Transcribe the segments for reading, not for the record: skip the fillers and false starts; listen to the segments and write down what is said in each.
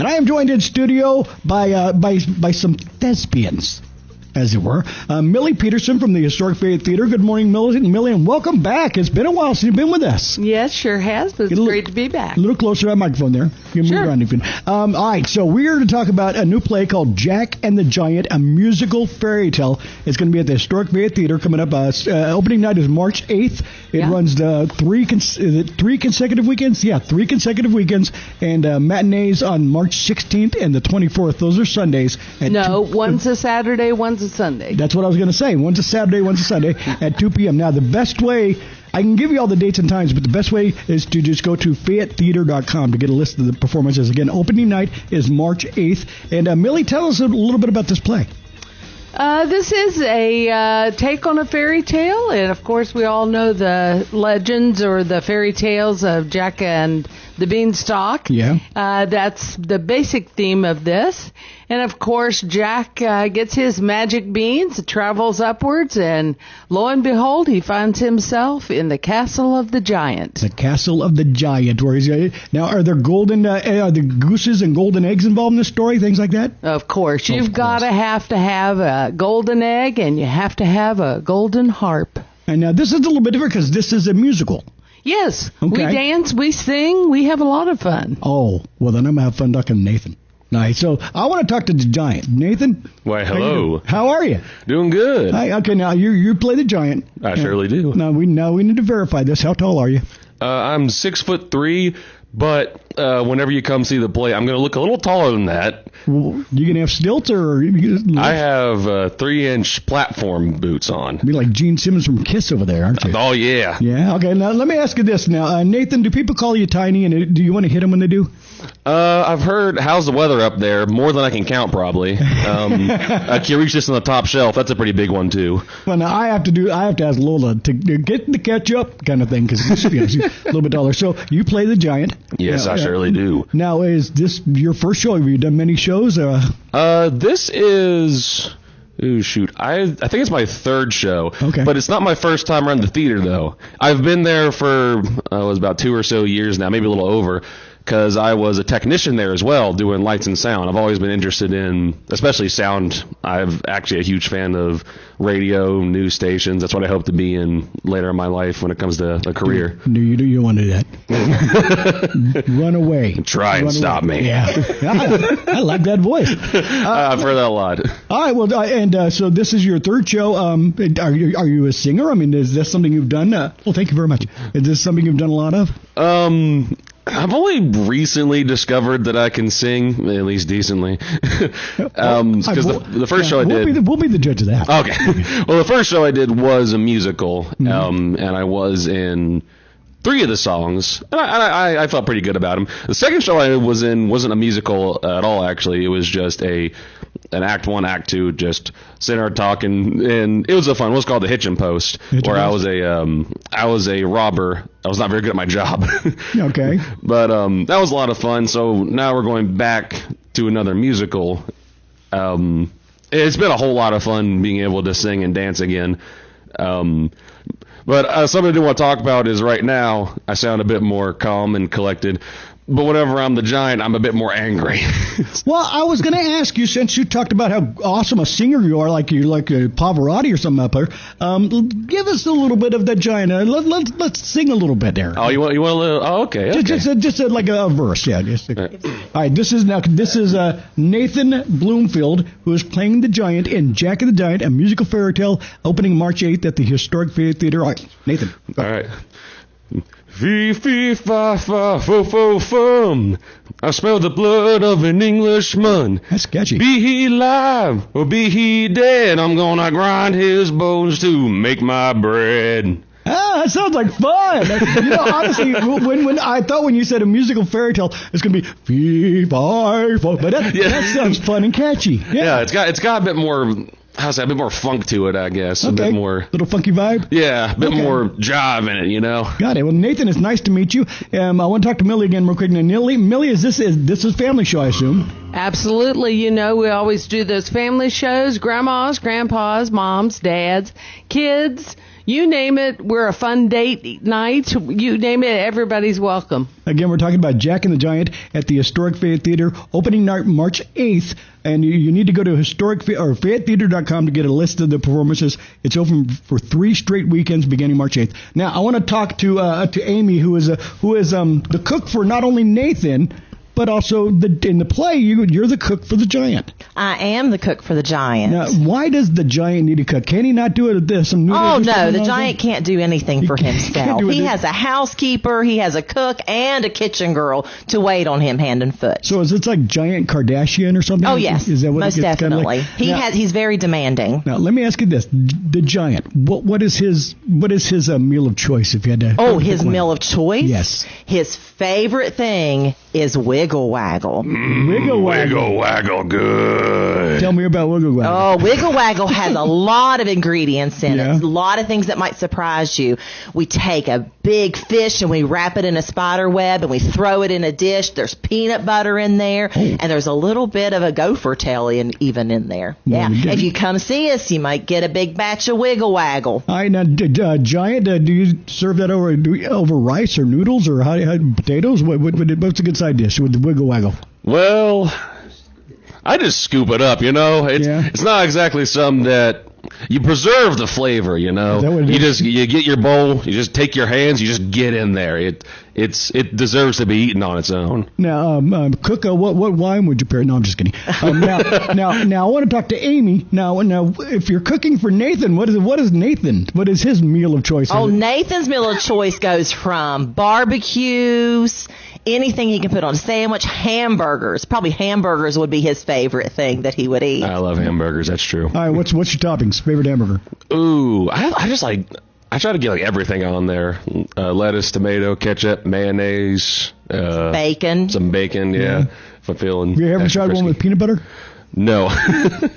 I am joined in studio by some thespians, as it were. Millie Peterson from the Historic Fayette Theater. Good morning, Millie, and welcome back. It's been a while since you've been with us. Yes, sure has, but it's great to be back. A little closer to that microphone there. Sure. All right, so we're going to talk about a new play called Jack and the Giant, a musical fairy tale. It's going to be at the Historic Fayette Theater coming up. Opening night is March 8th. It runs three consecutive weekends? Yeah, 3 consecutive weekends, and matinees on March 16th and the 24th. Those are Sundays. One's a Saturday, one's a Sunday. That's what I was going to say. One's a Saturday, one's a Sunday at 2 p.m. Now, the best way, I can give you all the dates and times, but the best way is to just go to FayetteTheater.com to get a list of the performances. Again, opening night is March 8th. And Millie, tell us a little bit about this play. This is a take on a fairy tale, and of course we all know the legends or the fairy tales of Jack and the Beanstalk. Yeah. That's the basic theme of this. And of course Jack gets his magic beans, travels upwards, and lo and behold, he finds himself in the castle of the giant. The castle of the giant. Where he's now, are there are the gooses and golden eggs involved in this story? Things like that? Of course. You've got to have a golden egg, and you have to have a golden harp. And now this is a little bit different because this is a musical. Yes. Okay. We dance, we sing, we have a lot of fun. Oh, well then I'm going to have fun talking to Nathan. Nice. So I want to talk to the giant. Nathan? Why, hello. How are you? Doing good. Hi, okay, now you play the giant. I surely do. Now we need to verify this. How tall are you? I'm 6'3", but whenever you come see the play, I'm going to look a little taller than that. Well, you going to have stilts or? I have 3-inch platform boots on. Be like Gene Simmons from Kiss over there, aren't you? Oh, yeah. Yeah, okay. Now let me ask you this. Now, Nathan, do people call you tiny, and do you want to hit them when they do? I've heard, how's the weather up there? More than I can count, probably. I can reach this on the top shelf. That's a pretty big one, too. Well, now I have to ask Lola to get the catch up kind of thing, because she's a little bit taller. So you play the giant. Yes, I surely do. Now, is this your first show? Have you done many shows? This is... Ooh, shoot. I think it's my third show. Okay. But it's not my first time around the theater, though. I've been there for, it was about 2 or so years now, maybe a little over, because I was a technician there as well, doing lights and sound. I've always been interested in, especially sound. I'm actually a huge fan of radio, news stations. That's what I hope to be in later in my life when it comes to a career. No, you don't want to do that. Run away. Try and stop me. Yeah. I like that voice. I've heard that a lot. All right. Well, so this is your third show. Are you a singer? I mean, is this something you've done? Well, thank you very much. Is this something you've done a lot of? I've only recently discovered that I can sing, at least decently. Because the first show I did... We'll be the judge of that. Okay. Well, the first show I did was a musical, and I was in 3 of the songs, and I felt pretty good about them. The second show I was in wasn't a musical at all, actually. It was just an act 1, act 2, just sitting there talking, and it was fun. It was called The Hitchin' Post, where I was a robber. I was not very good at my job. Okay. But that was a lot of fun. So now we're going back to another musical. It's been a whole lot of fun being able to sing and dance again. But something I do want to talk about is right now I sound a bit more calm and collected. But whenever I'm the giant, I'm a bit more angry. Well, I was going to ask you, since you talked about how awesome a singer you are, like you're like a Pavarotti or something up there, give us a little bit of the giant. Let's sing a little bit there. Oh, you want a little? Oh, okay. Just like a verse, yeah. All right, this is Nathan Bloomfield, who is playing the giant in Jack and the Giant, a musical fairy tale, opening March 8th at the Historic Fayette Theater. All right, Nathan. All right. Fee, fee, fa, fa, fo, fo, fum. I smell the blood of an Englishman. That's sketchy. Be he alive or be he dead, I'm gonna grind his bones to make my bread. Ah, that sounds like fun. Honestly, when you said a musical fairy tale, it's gonna be fee, fi, fo, but that sounds fun and catchy. Yeah, it's got a bit more. How's that? A bit more funk to it, I guess. Okay. A bit more... Little funky vibe? Yeah, a bit more jive in it, you know? Got it. Well, Nathan, it's nice to meet you. I want to talk to Millie again real quick. Now, Millie, this is a family show, I assume? Absolutely. We always do those family shows. Grandmas, grandpas, moms, dads, kids, You name it. We're a fun date night. You name it. Everybody's welcome. Again, we're talking about Jack and the Giant at the Historic Fayette Theater, opening night March 8th. And you need to go to FayetteTheater.com to get a list of the performances. It's open for 3 straight weekends beginning March 8th. Now, I want to talk to Amy, who is the cook for not only Nathan, but also in the play, you're the cook for the Giant. I am the cook for the Giant. Now, why does the Giant need a cook? Can he not do it? Some noodles? Oh, no, the Giant can't do anything for himself. He has a housekeeper, he has a cook, and a kitchen girl to wait on him hand and foot. So is it like Giant Kardashian or something? Oh, yes, is that what most definitely. He's very demanding. Now, let me ask you this. The Giant, what is his meal of choice if you had to... Oh, his meal of choice? Yes. His favorite thing is wiggle waggle. Wiggle waggle. Wiggle waggle, good. Tell me about wiggle waggle. Oh, wiggle waggle has a lot of ingredients in Yeah. it. A lot of things that might surprise you. We take a big fish and we wrap it in a spider web and we throw it in a dish. There's peanut butter in there, and there's a little bit of a gopher tail even in there. Yeah. If you come see us, you might get a big batch of wiggle waggle. All right, now, Giant, do you serve that over rice or noodles or how potatoes? What's a good side dish with the wiggle waggle? Well, I just scoop it up, It's not exactly something that you preserve the flavor, Is that what it is? You get your bowl, you just take your hands, you just get in there. It deserves to be eaten on its own. Now, cook, what wine would you pair? No, I'm just kidding. Now, I want to talk to Amy. Now, if you're cooking for Nathan, what is Nathan? What is his meal of choice? Oh, Nathan's meal of choice goes from barbecues, anything he can put on a sandwich, hamburgers. Probably hamburgers would be his favorite thing that he would eat. I love hamburgers. That's true. All right, what's your toppings? Favorite hamburger? Ooh, I try to get everything on there. Lettuce, tomato, ketchup, mayonnaise. Bacon. Some bacon, yeah. If I'm feeling Have you ever extra tried one frisky. with peanut butter? No.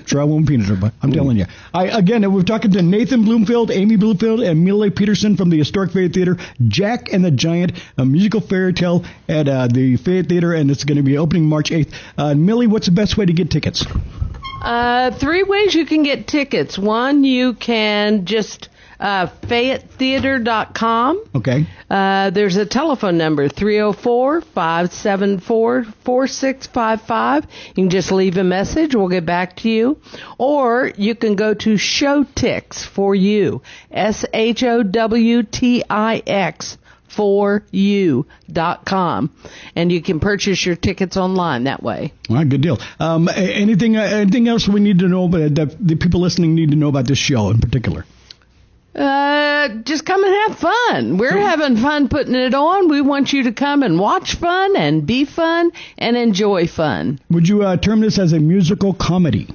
Try one with peanut butter, but I'm telling you. We're talking to Nathan Bloomfield, Amy Bloomfield, and Millie Peterson from the Historic Fayette Theater. Jack and the Giant, a musical fairy tale at the Fayette Theater, and it's going to be opening March 8th. Millie, what's the best way to get tickets? 3 ways you can get tickets. One, you can just FayetteTheater.com. Okay. There's a telephone number, 304-574-4655. You can just leave a message. We'll get back to you. Or you can go to Showtix for you, SHOWTIX for you.com, and you can purchase your tickets online that way. All right, good deal. Anything else we need to know about that the people listening need to know about this show in particular? Just come and have fun. We're having fun putting it on. We want you to come and watch fun and be fun and enjoy fun. Would you term this as a musical comedy?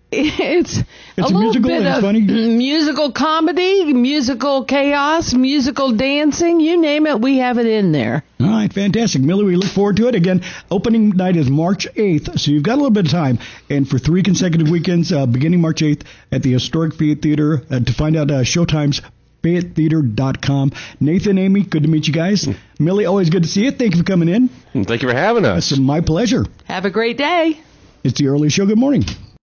It's a little musical bit and of funny? musical comedy, musical chaos, musical dancing, you name it, we have it in there. All right, fantastic. Millie, we look forward to it. Again, opening night is March 8th, so you've got a little bit of time. And for 3 consecutive weekends, beginning March 8th at the Historic Fayette Theater. To find out showtimes, FayetteTheater.com. Nathan, Amy, good to meet you guys. Millie, always good to see you. Thank you for coming in. Thank you for having us. It's my pleasure. Have a great day. It's the Early Show. Good morning.